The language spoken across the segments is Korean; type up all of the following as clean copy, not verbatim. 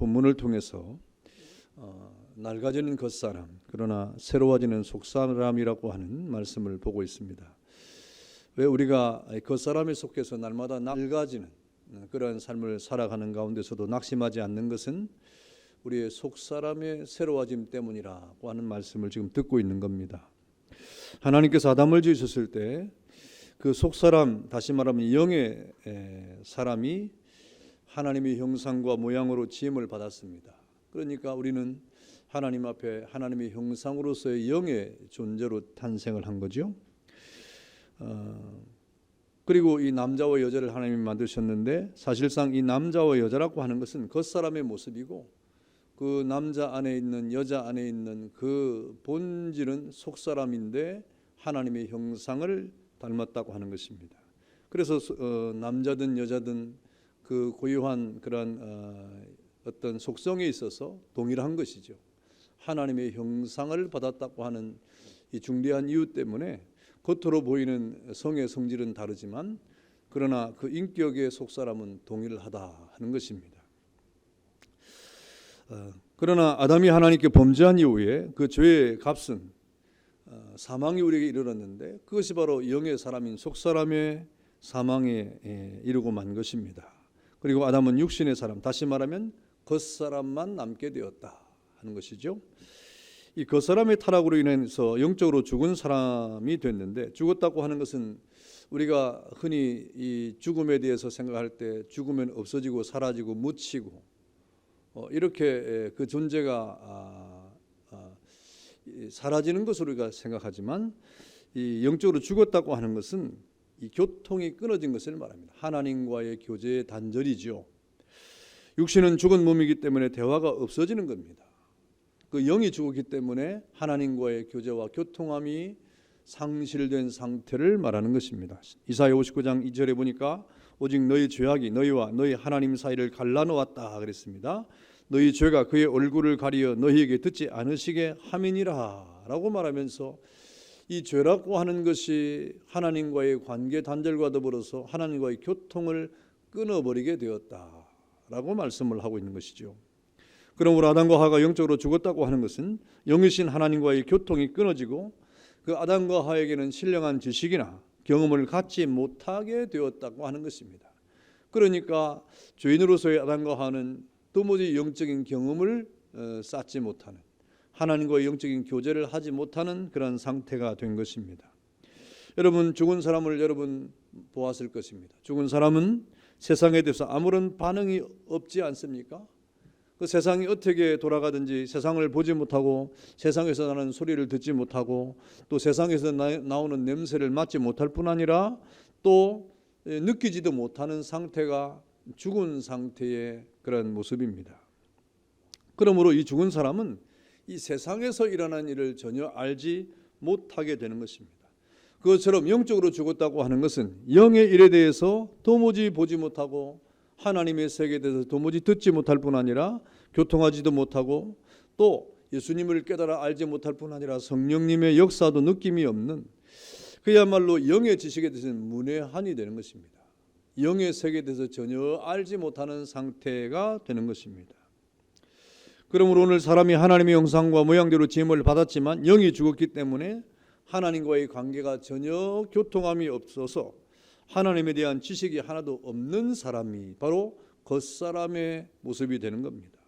본문을 통해서 낡아지는 겉사람 그러나 새로워지는 속사람이라고 하는 말씀을 보고 있습니다. 왜 우리가 겉사람에 속해서 날마다 낡아지는 그런 삶을 살아가는 가운데서도 낙심하지 않는 것은 우리의 속사람의 새로워짐 때문이라고 하는 말씀을 지금 듣고 있는 겁니다. 하나님께서 아담을 지으셨을 때 그 속사람, 다시 말하면 영의 사람이 하나님의 형상과 모양으로 지음을 받았습니다. 그러니까 우리는 하나님 앞에 하나님의 형상으로서의 영의 존재로 탄생을 한 거죠. 그리고 이 남자와 여자를 하나님이 만드셨는데 사실상 이 남자와 여자라고 하는 것은 겉사람의 모습이고 그 남자 안에 있는 여자 안에 있는 그 본질은 속사람인데 하나님의 형상을 닮았다고 하는 것입니다. 그래서 남자든 여자든 그 고유한 그런 어떤 속성에 있어서 동일한 것이죠. 하나님의 형상을 받았다고 하는 이 중대한 이유 때문에 겉으로 보이는 성의 성질은 다르지만 그러나 그 인격의 속사람은 동일하다 하는 것입니다. 그러나 아담이 하나님께 범죄한 이후에 그 죄의 값은 사망이 우리에게 이르렀는데 그것이 바로 영의 사람인 속사람의 사망에 이르고 만 것입니다. 그리고 아담은 육신의 사람, 다시 말하면 겉사람만 남게 되었다 하는 것이죠. 이 겉사람의 타락으로 인해서 영적으로 죽은 사람이 됐는데, 죽었다고 하는 것은 우리가 흔히 이 죽음에 대해서 생각할 때 죽으면 없어지고 사라지고 묻히고 이렇게 그 존재가 사라지는 것으로 우리가 생각하지만 이 영적으로 죽었다고 하는 것은 이 교통이 끊어진 것을 말합니다. 하나님과의 교제의 단절이죠. 육신은 죽은 몸이기 때문에 대화가 없어지는 겁니다. 그 영이 죽었기 때문에 하나님과의 교제와 교통함이 상실된 상태를 말하는 것입니다. 이사야 59장 2절에 보니까 오직 너희 죄악이 너희와 너희 하나님 사이를 갈라놓았다 그랬습니다. 너희 죄가 그의 얼굴을 가리어 너희에게 듣지 않으시게 함이니라 라고 말하면서 이 죄라고 하는 것이 하나님과의 관계 단절과 더불어서 하나님과의 교통을 끊어버리게 되었다라고 말씀을 하고 있는 것이죠. 그러므로 아담과 하와가 영적으로 죽었다고 하는 것은 영이신 하나님과의 교통이 끊어지고 그 아담과 하와에게는 신령한 지식이나 경험을 갖지 못하게 되었다고 하는 것입니다. 그러니까 죄인으로서의 아담과 하와는 도무지 영적인 경험을 쌓지 못하는, 하나님과의 영적인 교제를 하지 못하는 그런 상태가 된 것입니다. 여러분, 죽은 사람을 여러분 보았을 것입니다. 죽은 사람은 세상에 대해서 아무런 반응이 없지 않습니까? 그 세상이 어떻게 돌아가든지 세상을 보지 못하고 세상에서 나는 소리를 듣지 못하고 또 세상에서 나오는 냄새를 맡지 못할 뿐 아니라 또 느끼지도 못하는 상태가 죽은 상태의 그런 모습입니다. 그러므로 이 죽은 사람은 이 세상에서 일어난 일을 전혀 알지 못하게 되는 것입니다. 그것처럼 영적으로 죽었다고 하는 것은 영의 일에 대해서 도무지 보지 못하고 하나님의 세계에 대해서 도무지 듣지 못할 뿐 아니라 교통하지도 못하고 또 예수님을 깨달아 알지 못할 뿐 아니라 성령님의 역사도 느낌이 없는, 그야말로 영의 지식에 대해서는 문외한이 되는 것입니다. 영의 세계에 대해서 전혀 알지 못하는 상태가 되는 것입니다. 그러므로 오늘 사람이 하나님의 형상과 모양대로 지음을 받았지만 영이 죽었기 때문에 하나님과의 관계가 전혀 교통함이 없어서 하나님에 대한 지식이 하나도 없는 사람이 바로 겉사람의 모습이 되는 겁니다.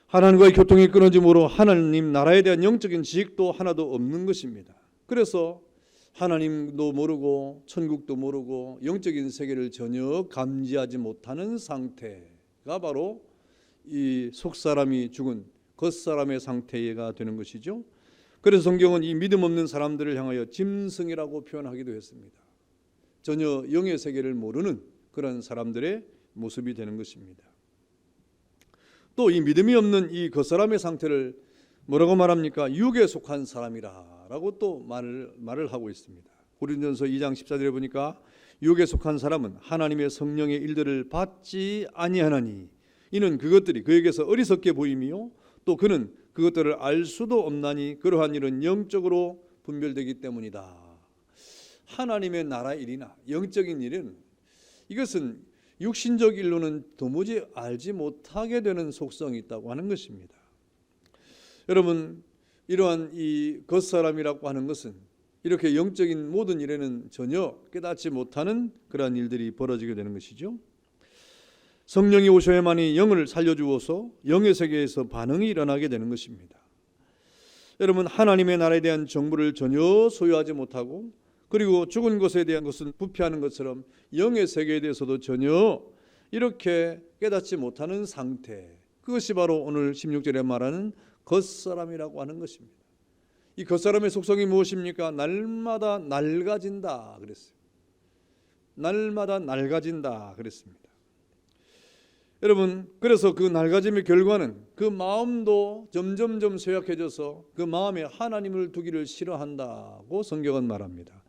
하나님과의 교통이 끊어짐으로 하나님 나라에 대한 영적인 지식도 하나도 없는 것입니다. 그래서 하나님도 모르고 천국도 모르고 영적인 세계를 전혀 감지하지 못하는 상태가 바로 이 속사람이 죽은 겉사람의 상태가 되는 것이죠. 그래서 성경은 이 믿음 없는 사람들을 향하여 짐승이라고 표현하기도 했습니다. 전혀 영의 세계를 모르는 그런 사람들의 모습이 되는 것입니다. 또 이 믿음이 없는 이 겉사람의 상태를 뭐라고 말합니까? 육에 속한 사람이라고 또 말을 하고 있습니다. 고린도전서 2장 14절에 보니까 육에 속한 사람은 하나님의 성령의 일들을 받지 아니하나니 이는 그것들이 그에게서 어리석게 보임이요 또 그는 그것들을 알 수도 없나니 그러한 일은 영적으로 분별되기 때문이다. 하나님의 나라 일이나 영적인 일은 이것은 육신적 일로는 도무지 알지 못하게 되는 속성이 있다고 하는 것입니다. 여러분, 이러한 이 겉사람이라고 하는 것은 이렇게 영적인 모든 일에는 전혀 깨닫지 못하는 그러한 일들이 벌어지게 되는 것이죠. 성령이 오셔야만이 영을 살려주어서 영의 세계에서 반응이 일어나게 되는 것입니다. 여러분, 하나님의 나라에 대한 정보를 전혀 소유하지 못하고, 그리고 죽은 것에 대한 것은 부패하는 것처럼 영의 세계에 대해서도 전혀 이렇게 깨닫지 못하는 상태, 그것이 바로 오늘 16절에 말하는 겉사람이라고 하는 것입니다. 이 겉사람의 속성이 무엇입니까? 날마다 낡아진다 그랬어요. 날마다 낡아진다 그랬습니다. 여러분, 그래서 그 낡아짐의 결과는 그 마음도 점점점 쇠약해져서 그 마음에 하나님을 두기를 싫어한다고 성경은 말합니다.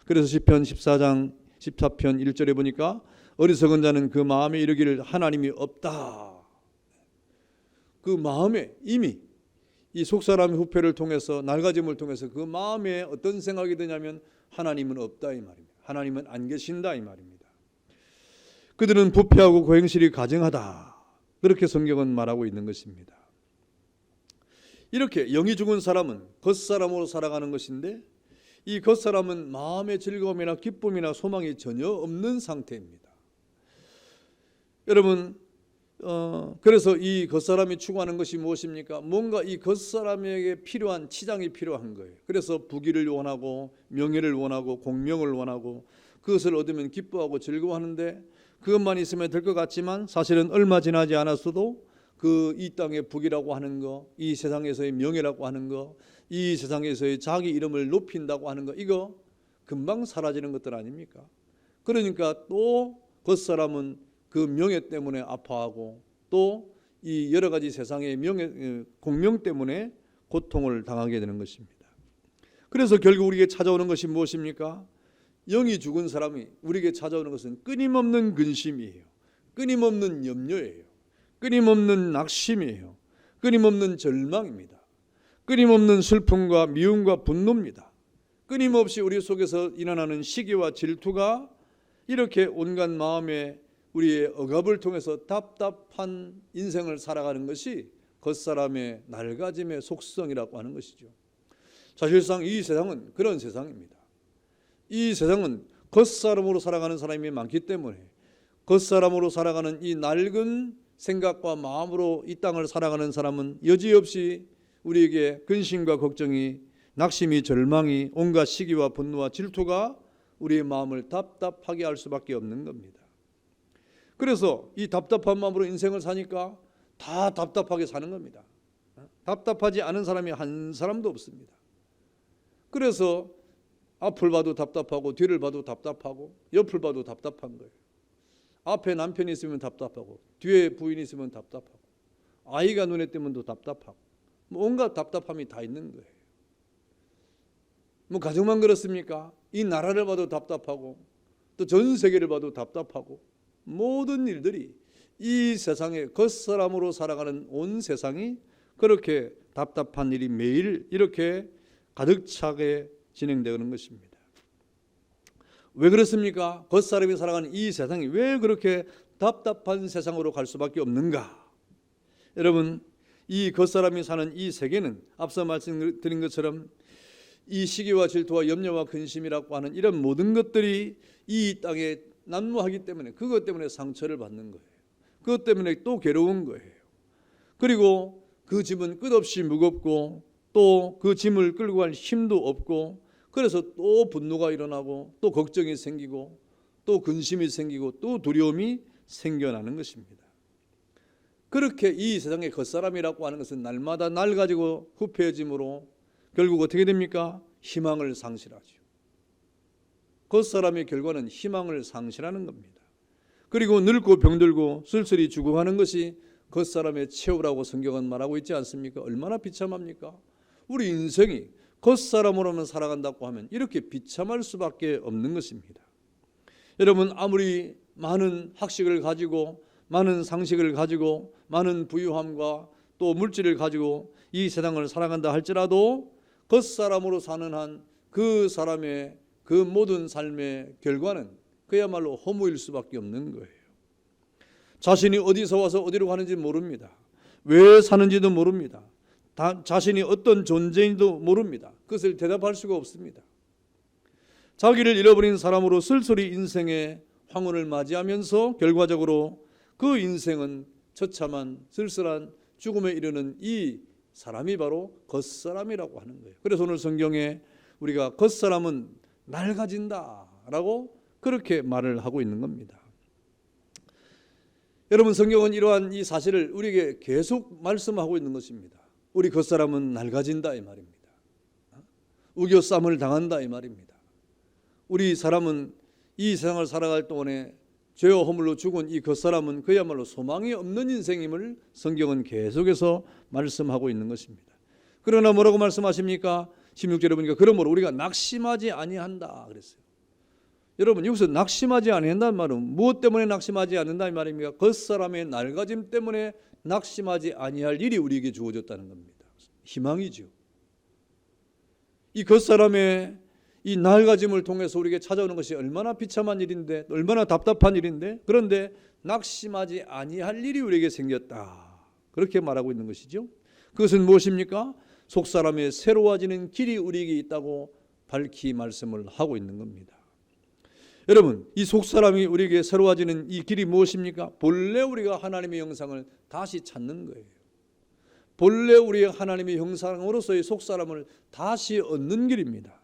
그래서 시편 14장 14편 1절에 보니까 어리석은 자는 그 마음에 이르기를 하나님이 없다. 그 마음에 이미 이 속사람의 후패를 통해서, 낡아짐을 통해서 그 마음에 어떤 생각이 드냐면 하나님은 없다 이 말입니다. 하나님은 안 계신다 이 말입니다. 그들은 부패하고 고행실이 가증하다, 그렇게 성경은 말하고 있는 것입니다. 이렇게 영이 죽은 사람은 겉사람으로 살아가는 것인데, 이 겉사람은 마음의 즐거움이나 기쁨이나 소망이 전혀 없는 상태입니다. 여러분, 그래서 이 겉사람이 추구하는 것이 무엇입니까? 뭔가 이 겉사람에게 필요한 치장이 필요한 거예요. 그래서 부귀를 원하고 명예를 원하고 공명을 원하고 그것을 얻으면 기뻐하고 즐거워하는데, 그것만 있으면 될 것 같지만 사실은 얼마 지나지 않았어도 그 이 땅의 부귀라고 하는 거, 이 세상에서의 명예라고 하는 거, 이 세상에서의 자기 이름을 높인다고 하는 거, 이거 금방 사라지는 것들 아닙니까? 그러니까 또 겉사람은 그 명예 때문에 아파하고 또 이 여러 가지 세상의 명예, 공명 때문에 고통을 당하게 되는 것입니다. 그래서 결국 우리에게 찾아오는 것이 무엇입니까? 영이 죽은 사람이 우리에게 찾아오는 것은 끊임없는 근심이에요. 끊임없는 염려예요. 끊임없는 낙심이에요. 끊임없는 절망입니다. 끊임없는 슬픔과 미움과 분노입니다. 끊임없이 우리 속에서 일어나는 시기와 질투가 이렇게 온갖 마음에 우리의 억압을 통해서 답답한 인생을 살아가는 것이 겉사람의 낡아짐의 속성이라고 하는 것이죠. 사실상 이 세상은 그런 세상입니다. 이 세상은 겉사람으로 살아가는 사람이 많기 때문에 겉사람으로 살아가는 이 낡은 생각과 마음으로 이 땅을 살아가는 사람은 여지없이 우리에게 근심과 걱정이, 낙심이, 절망이, 온갖 시기와 분노와 질투가 우리의 마음을 답답하게 할 수밖에 없는 겁니다. 그래서 이 답답한 마음으로 인생을 사니까 다 답답하게 사는 겁니다. 답답하지 않은 사람이 한 사람도 없습니다. 그래서 앞을 봐도 답답하고 뒤를 봐도 답답하고 옆을 봐도 답답한 거예요. 앞에 남편이 있으면 답답하고 뒤에 부인이 있으면 답답하고 아이가 눈에 띄면 또 답답하고 온갖 답답함이 다 있는 거예요. 뭐 가정만 그렇습니까? 이 나라를 봐도 답답하고 또 전 세계를 봐도 답답하고 모든 일들이 이 세상에 겉사람으로 살아가는 온 세상이 그렇게 답답한 일이 매일 이렇게 가득 차게 진행되는 것입니다. 왜 그렇습니까? 겉사람이 살아가는 이 세상이 왜 그렇게 답답한 세상으로 갈 수밖에 없는가? 여러분, 이 겉사람이 사는 이 세계는 앞서 말씀드린 것처럼 이 시기와 질투와 염려와 근심이라고 하는 이런 모든 것들이 이 땅에 난무하기 때문에 그것 때문에 상처를 받는 거예요. 그것 때문에 또 괴로운 거예요. 그리고 그 짐은 끝없이 무겁고 또 그 짐을 끌고 갈 힘도 없고, 그래서 또 분노가 일어나고 또 걱정이 생기고 또 근심이 생기고 또 두려움이 생겨나는 것입니다. 그렇게 이 세상의 겉사람이라고 하는 것은 날마다 낡아지고 후패해짐으로 결국 어떻게 됩니까? 희망을 상실하죠. 겉사람의 결과는 희망을 상실하는 겁니다. 그리고 늙고 병들고 쓸쓸히 죽어가는 것이 겉사람의 최후라고 성경은 말하고 있지 않습니까? 얼마나 비참합니까? 우리 인생이 겉사람으로만 살아간다고 하면 이렇게 비참할 수밖에 없는 것입니다. 여러분, 아무리 많은 학식을 가지고 많은 상식을 가지고 많은 부유함과 또 물질을 가지고 이 세상을 살아간다 할지라도 겉사람으로 사는 한 그 사람의 그 모든 삶의 결과는 그야말로 허무일 수밖에 없는 거예요. 자신이 어디서 와서 어디로 가는지 모릅니다. 왜 사는지도 모릅니다. 자신이 어떤 존재인지도 모릅니다. 그것을 대답할 수가 없습니다. 자기를 잃어버린 사람으로 쓸쓸히 인생의 황혼을 맞이하면서 결과적으로 그 인생은 처참한 쓸쓸한 죽음에 이르는 이 사람이 바로 겉사람이라고 하는 거예요. 그래서 오늘 성경에 우리가 겉사람은 낡아진다라고 그렇게 말을 하고 있는 겁니다. 여러분, 성경은 이러한 이 사실을 우리에게 계속 말씀하고 있는 것입니다. 우리 겉사람은 낡아진다 이 말입니다. 우겨쌈을 당한다 이 말입니다. 우리 사람은 이 세상을 살아갈 동안에 죄와 허물로 죽은 이 겉사람은 그야말로 소망이 없는 인생임을 성경은 계속해서 말씀하고 있는 것입니다. 그러나 뭐라고 말씀하십니까? 16절에 보니까 그러므로 우리가 낙심하지 아니한다 그랬어요. 여러분, 여기서 낙심하지 아니한다는 말은 무엇 때문에 낙심하지 않는다 이 말입니까? 겉사람의 낡아짐 때문에 낙심하지 아니할 일이 우리에게 주어졌다는 겁니다. 희망이죠. 이 겉사람의 이 낡아짐을 통해서 우리에게 찾아오는 것이 얼마나 비참한 일인데, 얼마나 답답한 일인데, 그런데 낙심하지 아니할 일이 우리에게 생겼다, 그렇게 말하고 있는 것이죠. 그것은 무엇입니까? 속사람의 새로워지는 길이 우리에게 있다고 밝히 말씀을 하고 있는 겁니다. 여러분, 이 속사람이 우리에게 새로워지는 이 길이 무엇입니까? 본래 우리가 하나님의 형상을 다시 찾는 거예요. 본래 우리의 하나님의 형상으로서의 속사람을 다시 얻는 길입니다.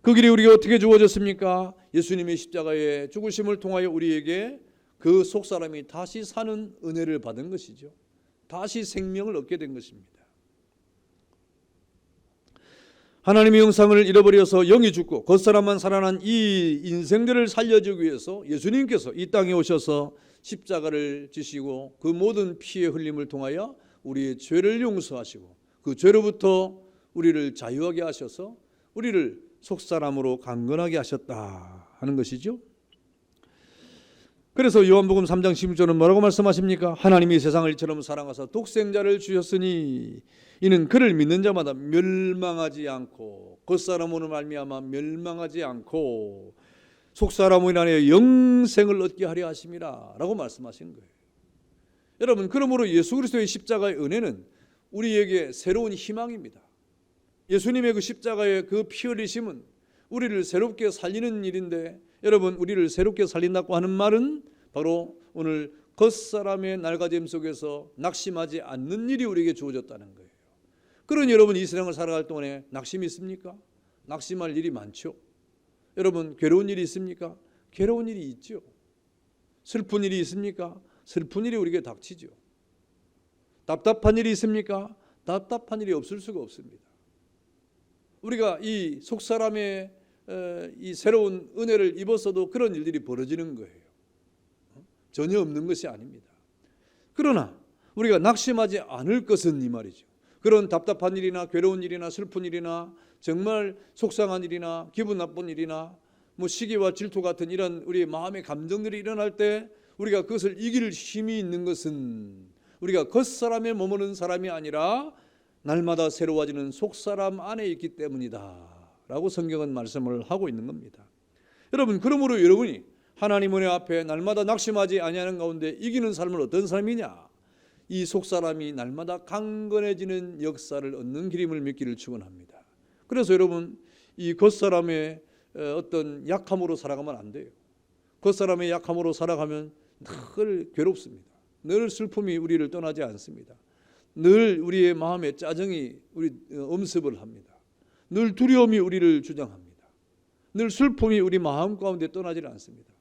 그 길이 우리에게 어떻게 주어졌습니까? 예수님의 십자가의 죽으심을 통하여 우리에게 그 속사람이 다시 사는 은혜를 받은 것이죠. 다시 생명을 얻게 된 것입니다. 하나님의 형상을 잃어버려서 영이 죽고 겉사람만 살아난 이 인생들을 살려주기 위해서 예수님께서 이 땅에 오셔서 십자가를 지시고 그 모든 피의 흘림을 통하여 우리의 죄를 용서하시고 그 죄로부터 우리를 자유하게 하셔서 우리를 속사람으로 강건하게 하셨다 하는 것이죠. 그래서 요한복음 3장 16절은 뭐라고 말씀하십니까? 하나님이 세상을 이처럼 사랑하사 독생자를 주셨으니 이는 그를 믿는 자마다 멸망하지 않고 겉사람으로 말미암아 멸망하지 않고 속사람으로 인하여 영생을 얻게 하려 하심이라 라고 말씀하신 거예요. 여러분, 그러므로 예수 그리스도의 십자가의 은혜는 우리에게 새로운 희망입니다. 예수님의 그 십자가의 그 피 흘리심은 우리를 새롭게 살리는 일인데, 여러분, 우리를 새롭게 살린다고 하는 말은 바로 오늘 겉사람의 낡아짐 속에서 낙심하지 않는 일이 우리에게 주어졌다는 거예요. 그러니 여러분, 이 세상을 살아갈 동안에 낙심이 있습니까? 낙심할 일이 많죠. 여러분, 괴로운 일이 있습니까? 괴로운 일이 있죠. 슬픈 일이 있습니까? 슬픈 일이 우리에게 닥치죠. 답답한 일이 있습니까? 답답한 일이 없을 수가 없습니다. 우리가 이 속사람의 이 새로운 은혜를 입었어도 그런 일들이 벌어지는 거예요. 전혀 없는 것이 아닙니다. 그러나 우리가 낙심하지 않을 것은 이 말이죠. 그런 답답한 일이나 괴로운 일이나 슬픈 일이나 정말 속상한 일이나 기분 나쁜 일이나 뭐 시기와 질투 같은 이런 우리의 마음의 감정들이 일어날 때 우리가 그것을 이길 힘이 있는 것은 우리가 겉사람에 머무는 사람이 아니라 날마다 새로워지는 속사람 안에 있기 때문이다 라고 성경은 말씀을 하고 있는 겁니다. 여러분, 그러므로 여러분이 하나님 은혜 앞에 날마다 낙심하지 아니하는 가운데 이기는 삶은 어떤 삶이냐? 이 속사람이 날마다 강건해지는 역사를 얻는 길임을 믿기를 축원합니다. 그래서 여러분, 이 겉사람의 어떤 약함으로 살아가면 안 돼요. 겉사람의 약함으로 살아가면 늘 괴롭습니다. 늘 슬픔이 우리를 떠나지 않습니다. 늘 우리의 마음에 짜증이 우리 엄습을 합니다. 늘 두려움이 우리를 주장합니다. 늘 슬픔이 우리 마음 가운데 떠나지 않습니다.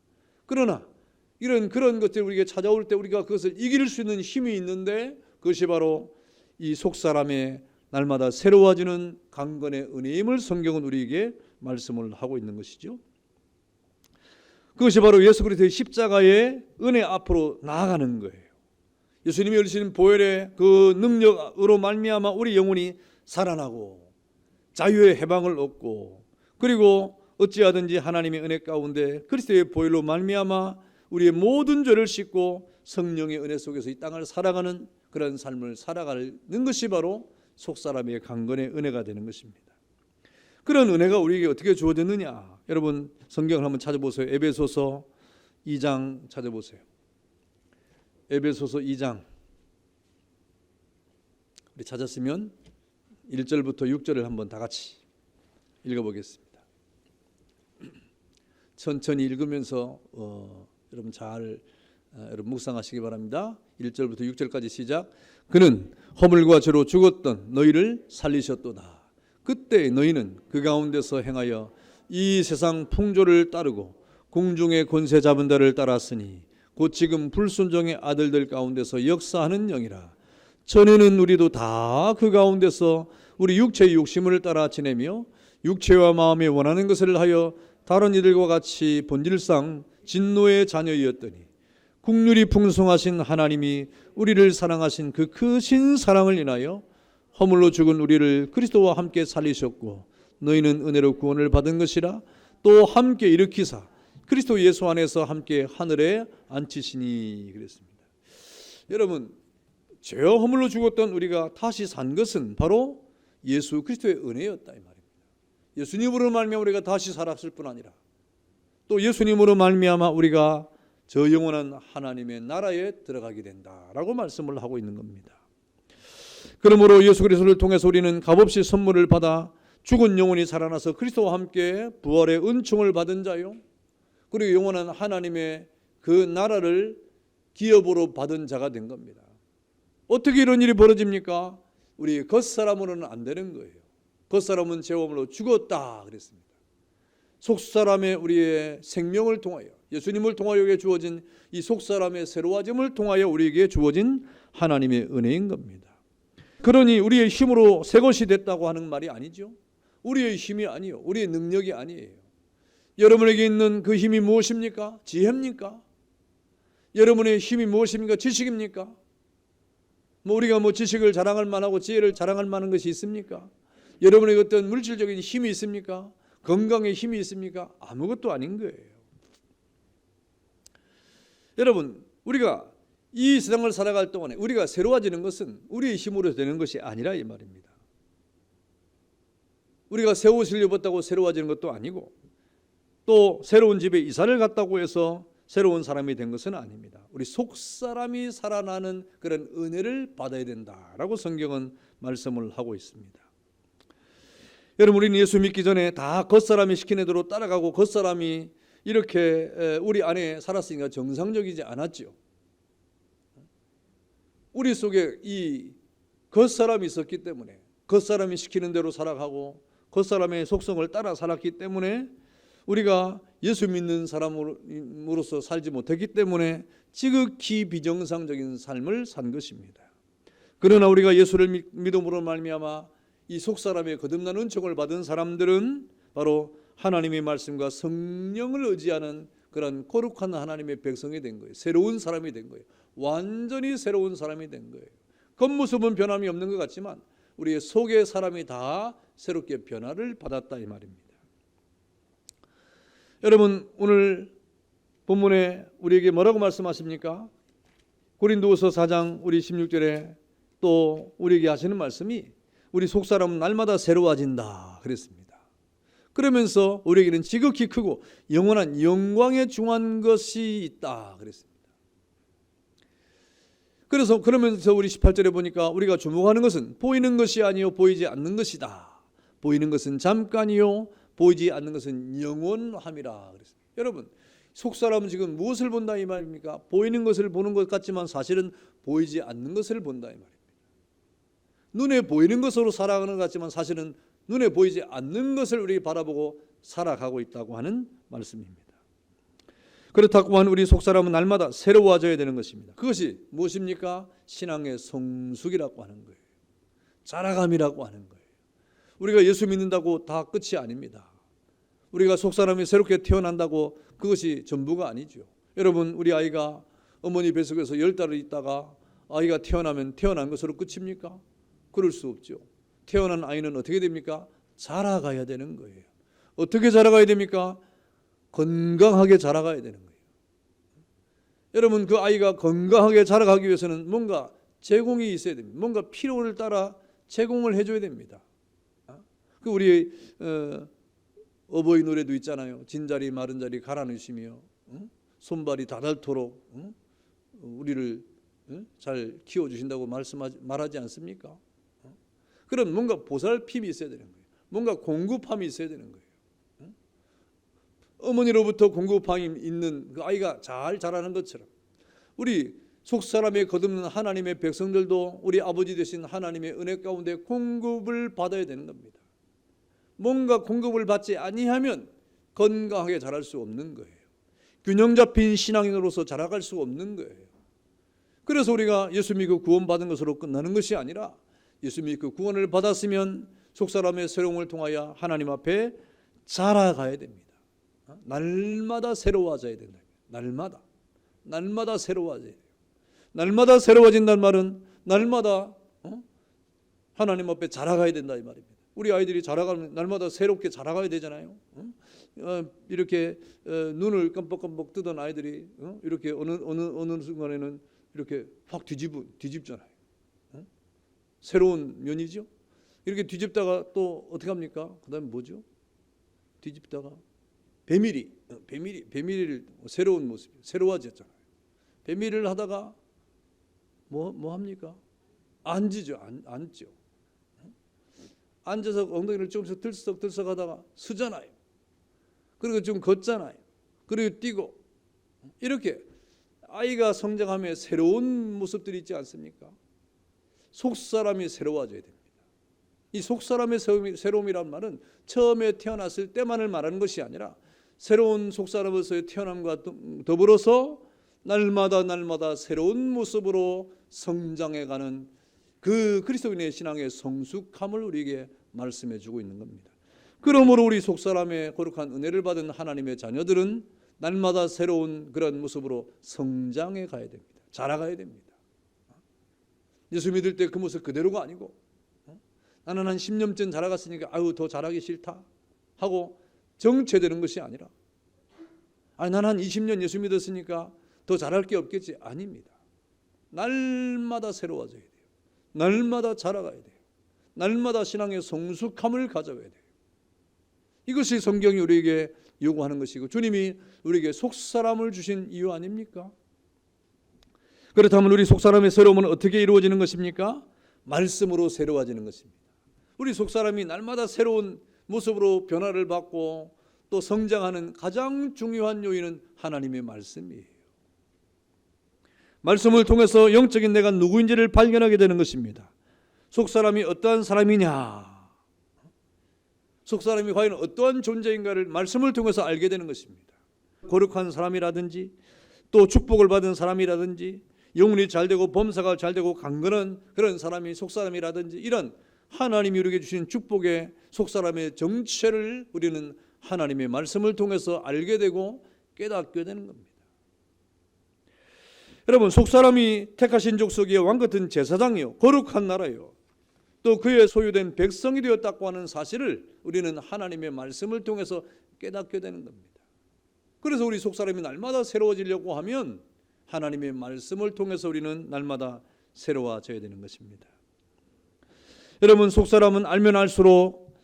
그러나 그런 것들이 우리에게 찾아올 때 우리가 그것을 이길 수 있는 힘이 있는데, 그것이 바로 이 속사람의 날마다 새로워지는 강건의 은혜임을 성경은 우리에게 말씀을 하고 있는 것이죠. 그것이 바로 예수 그리스도의 십자가의 은혜 앞으로 나아가는 거예요. 예수님이 흘리신 보혈의 그 능력으로 말미암아 우리 영혼이 살아나고 자유의 해방을 얻고, 그리고 어찌하든지 하나님의 은혜 가운데 그리스도의 보혈로 말미암아 우리의 모든 죄를 씻고 성령의 은혜 속에서 이 땅을 살아가는 그런 삶을 살아가는 것이 바로 속사람의 강건의 은혜가 되는 것입니다. 그런 은혜가 우리에게 어떻게 주어졌느냐? 여러분, 성경을 한번 찾아보세요. 에베소서 2장 찾아보세요. 에베소서 2장 우리 찾았으면 1절부터 6절을 한번 다 같이 읽어보겠습니다. 천천히 읽으면서 여러분 잘 여러분 묵상하시기 바랍니다. 1절부터 6절까지 시작. 그는 허물과 죄로 죽었던 너희를 살리셨도다. 그때 너희는 그 가운데서 행하여 이 세상 풍조를 따르고 공중의 권세 잡은 자를 따랐으니 곧 지금 불순종의 아들들 가운데서 역사하는 영이라. 전에는 우리도 다 그 가운데서 우리 육체의 욕심을 따라 지내며 육체와 마음에 원하는 것을 하여 다른 이들과 같이 본질상 진노의 자녀이었더니 국률이 풍성하신 하나님이 우리를 사랑하신 그 크신 사랑을 인하여 허물로 죽은 우리를 그리스도와 함께 살리셨고 너희는 은혜로 구원을 받은 것이라. 또 함께 일으키사 그리스도 예수 안에서 함께 하늘에 앉히시니. 그랬습니다. 여러분, 죄와 허물로 죽었던 우리가 다시 산 것은 바로 예수 그리스도의 은혜였다 이 말입니다. 예수님으로 말미암아 우리가 다시 살았을 뿐 아니라 또 예수님으로 말미암아 우리가 저 영원한 하나님의 나라에 들어가게 된다라고 말씀을 하고 있는 겁니다. 그러므로 예수 그리스도를 통해서 우리는 값없이 선물을 받아 죽은 영혼이 살아나서 그리스도와 함께 부활의 은총을 받은 자요, 그리고 영원한 하나님의 그 나라를 기업으로 받은 자가 된 겁니다. 어떻게 이런 일이 벌어집니까? 우리 겉사람으로는 안 되는 거예요. 겉사람은 죄업으로 죽었다 그랬습니다. 속사람의 우리의 생명을 통하여 예수님을 통하여 주어진 이 속사람의 새로워짐을 통하여 우리에게 주어진 하나님의 은혜인 겁니다. 그러니 우리의 힘으로 새 것이 됐다고 하는 말이 아니죠. 우리의 힘이 아니요, 우리의 능력이 아니에요. 여러분에게 있는 그 힘이 무엇입니까? 지혜입니까? 여러분의 힘이 무엇입니까? 지식입니까? 우리가 지식을 자랑할 만하고 지혜를 자랑할 만한 것이 있습니까? 여러분에게 어떤 물질적인 힘이 있습니까? 건강의 힘이 있습니까? 아무것도 아닌 거예요. 여러분, 우리가 이 세상을 살아갈 동안에 우리가 새로워지는 것은 우리의 힘으로 되는 것이 아니라 이 말입니다. 우리가 새 옷을 입었다고 새로워지는 것도 아니고 또 새로운 집에 이사를 갔다고 해서 새로운 사람이 된 것은 아닙니다. 우리 속사람이 살아나는 그런 은혜를 받아야 된다라고 성경은 말씀을 하고 있습니다. 여러분, 우리는 예수 믿기 전에 다 겉사람이 시키는 대로 따라가고 겉사람이 이렇게 우리 안에 살았으니까 정상적이지 않았죠. 우리 속에 이 겉사람이 있었기 때문에 겉사람이 시키는 대로 살아가고 겉사람의 속성을 따라 살았기 때문에 우리가 예수 믿는 사람으로서 살지 못했기 때문에 지극히 비정상적인 삶을 산 것입니다. 그러나 우리가 예수를 믿음으로 말미암아 이 속사람의 거듭난 은총을 받은 사람들은 바로 하나님의 말씀과 성령을 의지하는 그런 거룩한 하나님의 백성이 된 거예요. 새로운 사람이 된 거예요. 완전히 새로운 사람이 된 거예요. 겉모습은 변함이 없는 것 같지만 우리의 속의 사람이 다 새롭게 변화를 받았다 이 말입니다. 여러분, 오늘 본문에 우리에게 뭐라고 말씀하십니까? 고린도후서 4장 우리 16절에 또 우리에게 하시는 말씀이 우리 속사람은 날마다 새로워진다 그랬습니다. 그러면서 우리에게는 지극히 크고 영원한 영광에 중한 것이 있다 그랬습니다. 그러면서 우리 18절에 보니까 우리가 주목하는 것은 보이는 것이 아니요 보이지 않는 것이다. 보이는 것은 잠깐이요 보이지 않는 것은 영원함이라 그랬습니다. 여러분, 속사람은 지금 무엇을 본다 이 말입니까? 보이는 것을 보는 것 같지만 사실은 보이지 않는 것을 본다 이 말입니다. 눈에 보이는 것으로 살아가는 것 같지만 사실은 눈에 보이지 않는 것을 우리 바라보고 살아가고 있다고 하는 말씀입니다. 그렇다고 하는 우리 속사람은 날마다 새로워져야 되는 것입니다. 그것이 무엇입니까? 신앙의 성숙이라고 하는 거예요. 자라감이라고 하는 거예요. 우리가 예수 믿는다고 다 끝이 아닙니다. 우리가 속사람이 새롭게 태어난다고 그것이 전부가 아니죠. 여러분, 우리 아이가 어머니 뱃속에서 10달을 있다가 아이가 태어나면 태어난 것으로 끝입니까? 그럴 수 없죠. 태어난 아이는 어떻게 됩니까? 자라가야 되는 거예요. 어떻게 자라가야 됩니까? 건강하게 자라가야 되는 거예요. 여러분, 그 아이가 건강하게 자라가기 위해서는 뭔가 제공이 있어야 됩니다. 뭔가 필요를 따라 제공을 해줘야 됩니다. 그 우리 어버이 노래도 있잖아요. 진자리 마른 자리 갈아 넣으시며 손발이 다닳도록 우리를 잘 키워주신다고 말하지 않습니까? 그럼 뭔가 보살핌이 있어야 되는 거예요. 뭔가 공급함이 있어야 되는 거예요. 어머니로부터 공급함이 있는 그 아이가 잘 자라는 것처럼 우리 속사람에 거듭는 하나님의 백성들도 우리 아버지 되신 하나님의 은혜 가운데 공급을 받아야 되는 겁니다. 뭔가 공급을 받지 아니하면 건강하게 자랄 수 없는 거예요. 균형 잡힌 신앙인으로서 자라갈 수 없는 거예요. 그래서 우리가 예수 믿고 구원받은 것으로 끝나는 것이 아니라 예수 믿고 구원을 받았으면 속사람의 새로움을 통하여 하나님 앞에 자라가야 됩니다. 날마다 새로워져야 된다. 날마다 새로워져야 돼요. 날마다 새로워진다는 말은 날마다 하나님 앞에 자라가야 된다 이 말입니다. 우리 아이들이 자라가면 날마다 새롭게 자라가야 되잖아요. 이렇게 눈을 깜빡깜빡 뜨던 아이들이 이렇게 어느 순간에는 이렇게 확 뒤집잖아요. 새로운 면이죠. 이렇게 뒤집다가 또 어떻게 합니까? 그다음에 뭐죠? 뒤집다가 배밀이 새로운 모습, 새로워졌잖아요. 배밀을 하다가 뭐 합니까? 앉죠. 앉아서 엉덩이를 조금씩 들썩하다가 서잖아요. 그리고 좀 걷잖아요. 그리고 뛰고 이렇게 아이가 성장하며 새로운 모습들이 있지 않습니까? 속사람이 새로워져야 됩니다. 이 속사람의 새로움이란 말은 처음에 태어났을 때만을 말하는 것이 아니라 새로운 속사람으로서의 태어남과 더불어서 날마다 새로운 모습으로 성장해가는 그 그리스도인의 신앙의 성숙함을 우리에게 말씀해 주고 있는 겁니다. 그러므로 우리 속사람의 거룩한 은혜를 받은 하나님의 자녀들은 날마다 새로운 그런 모습으로 성장해 가야 됩니다. 자라가야 됩니다. 예수 믿을 때 그 모습 그대로가 아니고 나는 한 10년쯤 자라갔으니까 더 자라기 싫다 하고 정체되는 것이 아니라 나는 한 20년 예수 믿었으니까 더 잘할 게 없겠지. 아닙니다. 날마다 새로워져야 돼요. 날마다 자라가야 돼요. 날마다 신앙의 성숙함을 가져가야 돼요. 이것이 성경이 우리에게 요구하는 것이고 주님이 우리에게 속사람을 주신 이유 아닙니까? 그렇다면 우리 속사람의 새로움은 어떻게 이루어지는 것입니까? 말씀으로 새로워지는 것입니다. 우리 속사람이 날마다 새로운 모습으로 변화를 받고 또 성장하는 가장 중요한 요인은 하나님의 말씀이에요. 말씀을 통해서 영적인 내가 누구인지를 발견하게 되는 것입니다. 속사람이 어떠한 사람이냐, 속사람이 과연 어떠한 존재인가를 말씀을 통해서 알게 되는 것입니다. 거룩한 사람이라든지 또 축복을 받은 사람이라든지 영혼이 잘되고 범사가 잘되고 강건한 그런 사람이 속사람이라든지 이런 하나님이 우리에게 주신 축복의 속사람의 정체를 우리는 하나님의 말씀을 통해서 알게 되고 깨닫게 되는 겁니다. 여러분, 속사람이 택하신 족속의 왕같은 제사장이요 거룩한 나라요 또 그의 소유된 백성이 되었다고 하는 사실을 우리는 하나님의 말씀을 통해서 깨닫게 되는 겁니다. 그래서 우리 속사람이 날마다 새로워지려고 하면 하나님의 말씀을 통해서 우리는 날마다 새로워져야 되는 것입니다. 여러분, 속사람은 알면 알수록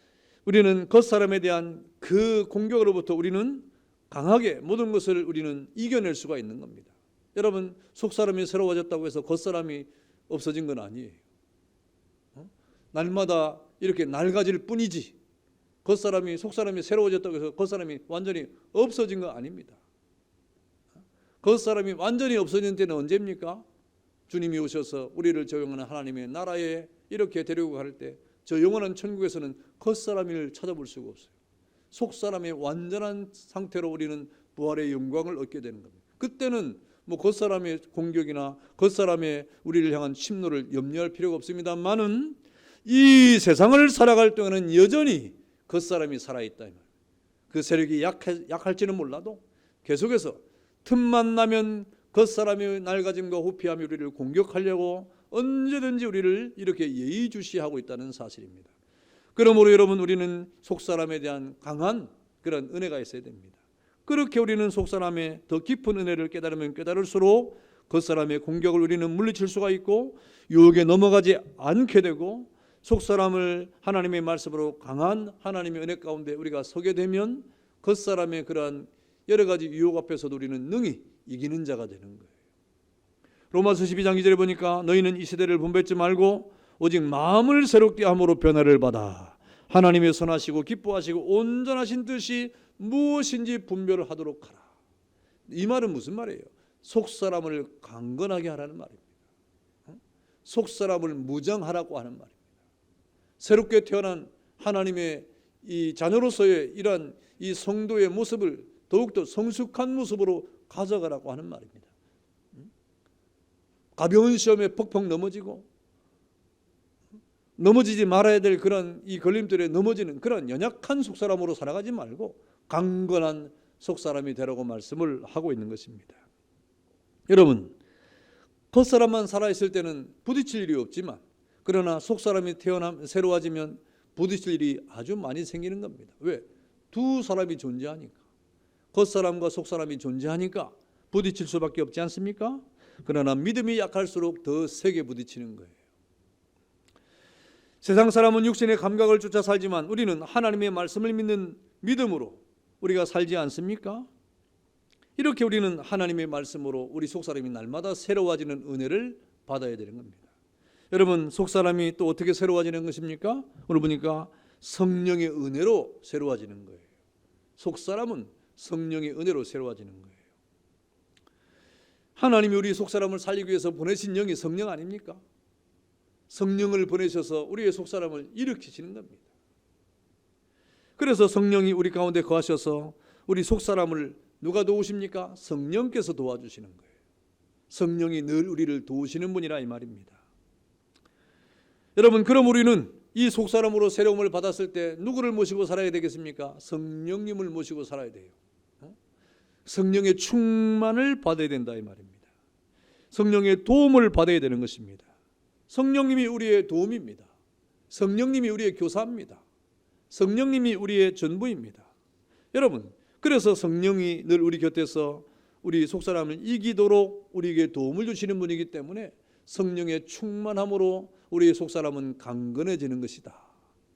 우리는 겉사람에 대한 그 공격으로부터 우리는 강하게 모든 것을 우리는 이겨낼 수가 있는 겁니다. 여러분, 속사람이 새로워졌다고 해서 겉사람이 없어진 건 아니에요. 날마다 이렇게 낡아질 뿐이지 속사람이 새로워졌다고 해서 겉사람이 완전히 없어진 건 아닙니다. 겉사람이 완전히 없어진 때는 언제입니까? 주님이 오셔서 우리를 저 영원한 하나님의 나라에 이렇게 데리고 갈 때 저 영원한 천국에서는 겉사람을 찾아볼 수가 없어요. 속사람의 완전한 상태로 우리는 부활의 영광을 얻게 되는 겁니다. 그때는 겉사람의 공격이나 겉사람의 우리를 향한 침노를 염려할 필요가 없습니다만은 이 세상을 살아갈 동안은 여전히 겉사람이 살아있다. 그 세력이 약할지는 몰라도 계속해서 틈만 나면 겉사람의 낡아짐과 후피함이 우리를 공격하려고 언제든지 우리를 이렇게 예의주시하고 있다는 사실입니다. 그러므로 여러분, 우리는 속사람에 대한 강한 그런 은혜가 있어야 됩니다. 그렇게 우리는 속사람의 더 깊은 은혜를 깨달으면 깨달을수록 겉사람의 공격을 우리는 물리칠 수가 있고 유혹에 넘어가지 않게 되고 속사람을 하나님의 말씀으로 강한 하나님의 은혜 가운데 우리가 서게 되면 겉사람의 그러한 여러 가지 유혹 앞에서도 우리는 능히 이기는 자가 되는 거예요. 로마서 12장 2절에 보니까 너희는 이 시대를 분별치 말고 오직 마음을 새롭게 함으로 변화를 받아 하나님의 선하시고 기뻐하시고 온전하신 뜻이 무엇인지 분별을 하도록 하라. 이 말은 무슨 말이에요? 속사람을 강건하게 하라는 말입니다. 속사람을 무장하라고 하는 말입니다. 새롭게 태어난 하나님의 이 자녀로서의 이러한 이 성도의 모습을 더욱더 성숙한 모습으로 가져가라고 하는 말입니다. 가벼운 시험에 퍽퍽 넘어지지 말아야 될 그런 이 걸림돌에 넘어지는 그런 연약한 속사람으로 살아가지 말고 강건한 속사람이 되라고 말씀을 하고 있는 것입니다. 여러분, 겉사람만 살아있을 때는 부딪힐 일이 없지만 그러나 속사람이 새로워지면 부딪힐 일이 아주 많이 생기는 겁니다. 왜? 두 사람이 존재하니까. 겉사람과 속사람이 존재하니까 부딪힐 수밖에 없지 않습니까? 그러나 믿음이 약할수록 더 세게 부딪히는 거예요. 세상 사람은 육신의 감각을 쫓아 살지만 우리는 하나님의 말씀을 믿는 믿음으로 우리가 살지 않습니까? 이렇게 우리는 하나님의 말씀으로 우리 속사람이 날마다 새로워지는 은혜를 받아야 되는 겁니다. 여러분, 속사람이 또 어떻게 새로워지는 것입니까? 오늘 보니까 성령의 은혜로 새로워지는 거예요. 속사람은 성령의 은혜로 새로워지는 거예요. 하나님이 우리 속사람을 살리기 위해서 보내신 영이 성령 아닙니까? 성령을 보내셔서 우리의 속사람을 일으키시는 겁니다. 그래서 성령이 우리 가운데 거하셔서 우리 속사람을 누가 도우십니까? 성령께서 도와주시는 거예요. 성령이 늘 우리를 도우시는 분이라 이 말입니다. 여러분, 그럼 우리는 이 속사람으로 새로움을 받았을 때 누구를 모시고 살아야 되겠습니까? 성령님을 모시고 살아야 돼요. 성령의 충만을 받아야 된다 이 말입니다. 성령의 도움을 받아야 되는 것입니다. 성령님이 우리의 도움입니다. 성령님이 우리의 교사입니다. 성령님이 우리의 전부입니다. 여러분, 그래서 성령이 늘 우리 곁에서 우리 속사람을 이기도록 우리에게 도움을 주시는 분이기 때문에 성령의 충만함으로 우리의 속사람은 강건해지는 것이다.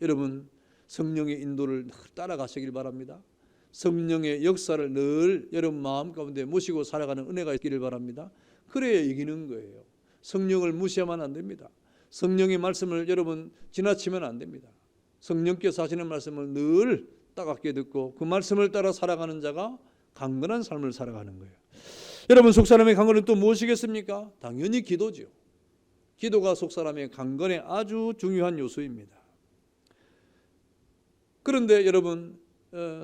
여러분, 성령의 인도를 늘 따라가시길 바랍니다. 성령의 역사를 늘 여러분 마음 가운데 모시고 살아가는 은혜가 있기를 바랍니다. 그래야 이기는 거예요. 성령을 무시하면 안 됩니다. 성령의 말씀을 여러분 지나치면 안 됩니다. 성령께서 하시는 말씀을 늘 따갑게 듣고 그 말씀을 따라 살아가는 자가 강건한 삶을 살아가는 거예요. 여러분, 속사람의 강건은 또 무엇이겠습니까? 당연히 기도죠. 기도가 속사람의 강건의 아주 중요한 요소입니다. 그런데 여러분,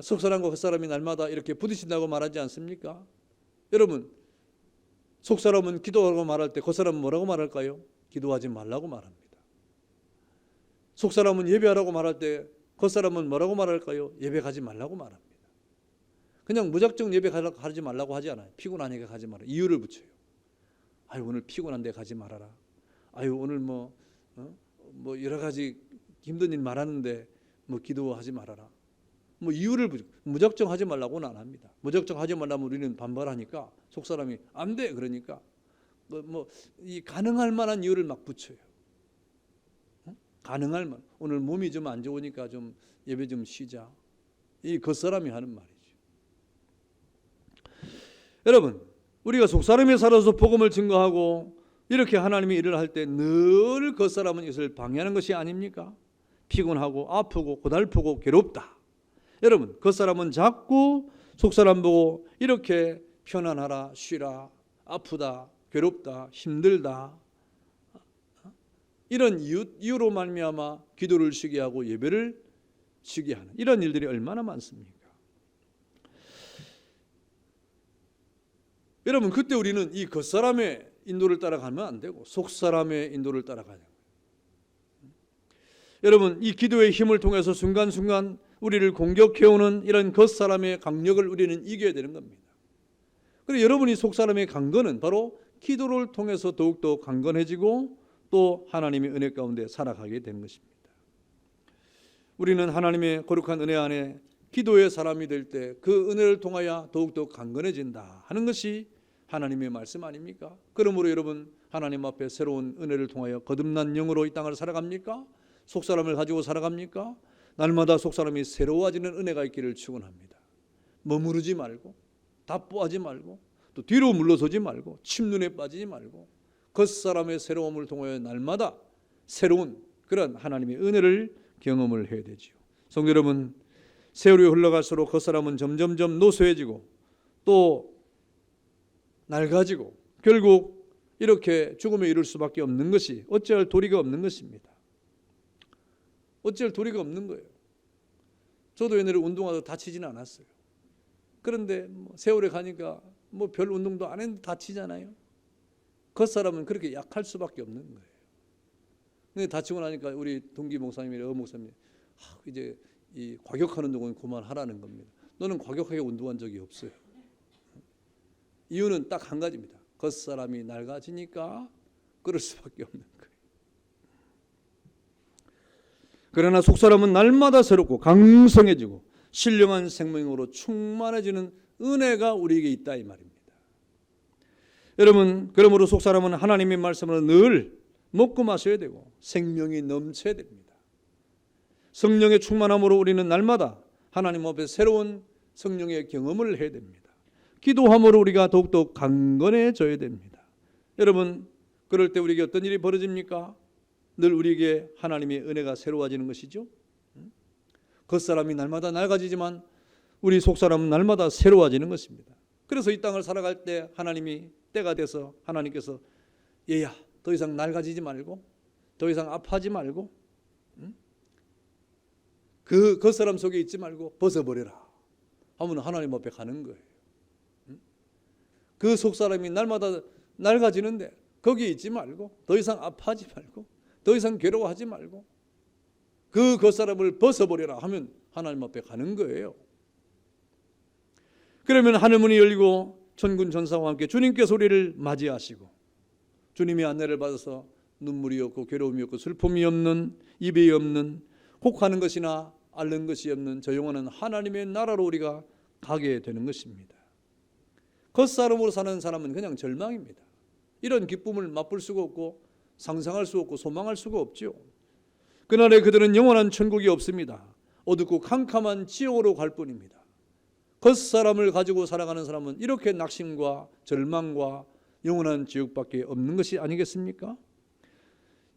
속사람과 겉사람이 날마다 이렇게 부딪힌다고 말하지 않습니까? 여러분, 속사람은 기도하라고 말할 때 겉사람은 뭐라고 말할까요? 기도하지 말라고 말합니다. 속사람은 예배하라고 말할 때 겉사람은 뭐라고 말할까요? 예배 가지 말라고 말합니다. 그냥 무작정 예배 가지 말라고 하지 않아요. 피곤하니까 가지 말아라. 이유를 붙여요. 아유, 오늘 피곤한데 가지 말아라. 아유, 오늘 뭐 여러 가지 힘든 일 말하는데 기도하지 말아라. 이유를 무작정 하지 말라고는 안 합니다. 무작정 하지 말라면 우리는 반발하니까 속사람이 안 돼 그러니까 이 가능할 만한 이유를 막 붙여요. 가능할 만. 오늘 몸이 좀 안 좋으니까 좀 예배 좀 쉬자. 이 겉사람이 하는 말이죠. 여러분, 우리가 속사람에 살아서 복음을 증거하고 이렇게 하나님의 일을 할 때 늘 겉사람은 이것을 방해하는 것이 아닙니까? 피곤하고 아프고 고달프고 괴롭다. 여러분, 겉사람은 자꾸 속사람 보고 이렇게 편안하라, 쉬라, 아프다, 괴롭다, 힘들다, 이런 이유로 말미암아 기도를 쉬게 하고 예배를 쉬게 하는 이런 일들이 얼마나 많습니까? 여러분, 그때 우리는 이 겉사람의 인도를 따라가면 안 되고 속사람의 인도를 따라가야 돼요. 여러분, 이 기도의 힘을 통해서 순간순간 우리를 공격해오는 이런 겉사람의 강력을 우리는 이겨야 되는 겁니다. 그래서 여러분이 속사람의 강건은 바로 기도를 통해서 더욱더 강건해지고 또 하나님의 은혜 가운데 살아가게 되는 것입니다. 우리는 하나님의 거룩한 은혜 안에 기도의 사람이 될 때 그 은혜를 통하여 더욱더 강건해진다 하는 것이 하나님의 말씀 아닙니까? 그러므로 여러분, 하나님 앞에 새로운 은혜를 통하여 거듭난 영으로 이 땅을 살아갑니까? 속사람을 가지고 살아갑니까? 날마다 속사람이 새로워지는 은혜가 있기를 축원합니다. 머무르지 말고 답보하지 말고 또 뒤로 물러서지 말고 침눈에 빠지지 말고 겉사람의 새로움을 통하여 날마다 새로운 그런 하나님의 은혜를 경험을 해야 되지요. 성도 여러분, 세월이 흘러갈수록 겉사람은 점점점 노쇠해지고 또 낡아지고 결국 이렇게 죽음에 이를 수밖에 없는 것이 어찌할 도리가 없는 것입니다. 어찌할 도리가 없는 거예요. 저도 옛날에 운동하다 다치지는 않았어요. 그런데 세월에 가니까 별 운동도 안 했는데 다치잖아요. 겉사람은 그렇게 약할 수밖에 없는 거예요. 근데 다치고 나니까 우리 동기 목사님이나 목사님이 이제 이 과격한 운동은 그만하라는 겁니다. 너는 과격하게 운동한 적이 없어요. 이유는 딱 한 가지입니다. 겉사람이 낡아지니까 그럴 수밖에 없는 거예요. 그러나 속사람은 날마다 새롭고 강성해지고 신령한 생명으로 충만해지는 은혜가 우리에게 있다 이 말입니다. 여러분, 그러므로 속사람은 하나님의 말씀으로 늘 먹고 마셔야 되고 생명이 넘쳐야 됩니다. 성령의 충만함으로 우리는 날마다 하나님 앞에 새로운 성령의 경험을 해야 됩니다. 기도함으로 우리가 더욱더 강건해져야 됩니다. 여러분, 그럴 때 우리에게 어떤 일이 벌어집니까? 늘 우리에게 하나님의 은혜가 새로워지는 것이죠. 겉사람이 날마다 낡아지지만 우리 속사람은 날마다 새로워지는 것입니다. 그래서 이 땅을 살아갈 때 하나님이 때가 돼서 하나님께서 얘야 더 이상 낡아지지 말고 더 이상 아파하지 말고 그 겉사람 속에 있지 말고 벗어버려라 하면 하나님 앞에 가는 거예요. 그 속사람이 날마다 낡아지는데 거기에 있지 말고 더 이상 아파하지 말고 더 이상 괴로워하지 말고 그 겉사람을 벗어버려라 하면 하나님 앞에 가는 거예요. 그러면 하늘문이 열리고 천군 천사와 함께 주님께서 우리를 맞이하시고 주님의 안내를 받아서 눈물이 없고 괴로움이 없고 슬픔이 없는 이별이 없는 혹하는 것이나 앓는 것이 없는 저 영원한 하나님의 나라로 우리가 가게 되는 것입니다. 겉사람으로 사는 사람은 그냥 절망입니다. 이런 기쁨을 맛볼 수가 없고 상상할 수 없고 소망할 수가 없죠. 그날에 그들은 영원한 천국이 없습니다. 어둡고 캄캄한 지옥으로 갈 뿐입니다. 겉사람을 가지고 살아가는 사람은 이렇게 낙심과 절망과 영원한 지옥밖에 없는 것이 아니겠습니까?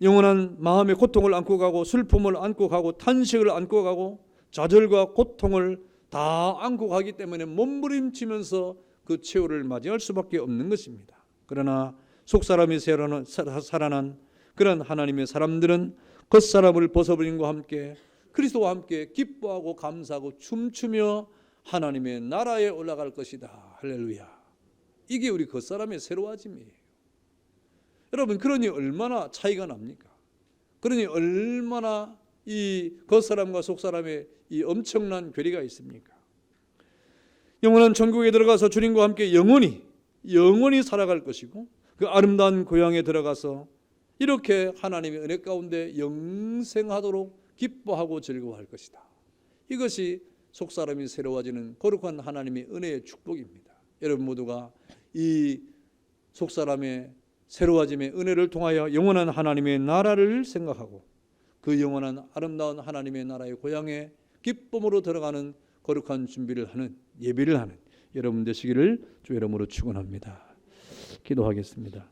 영원한 마음의 고통을 안고 가고 슬픔을 안고 가고 탄식을 안고 가고 좌절과 고통을 다 안고 가기 때문에 몸부림치면서 그 최후를 맞이할 수밖에 없는 것입니다. 그러나 속사람이 살아난 그런 하나님의 사람들은 겉사람을 벗어버림과 함께 그리스도와 함께 기뻐하고 감사하고 춤추며 하나님의 나라에 올라갈 것이다. 할렐루야. 이게 우리 겉사람의 새로워짐이에요. 여러분, 그러니 얼마나 차이가 납니까? 그러니 얼마나 이 겉사람과 속사람의 이 엄청난 괴리가 있습니까? 영원한 천국에 들어가서 주님과 함께 영원히 살아갈 것이고 그 아름다운 고향에 들어가서 이렇게 하나님의 은혜 가운데 영생하도록 기뻐하고 즐거워할 것이다. 이것이 속사람이 새로워지는 거룩한 하나님의 은혜의 축복입니다. 여러분 모두가 이 속사람의 새로워짐의 은혜를 통하여 영원한 하나님의 나라를 생각하고 그 영원한 아름다운 하나님의 나라의 고향에 기쁨으로 들어가는 거룩한 준비를 하는 예배를 하는 여러분 되시기를 주 이름으로 축원합니다. 기도하겠습니다.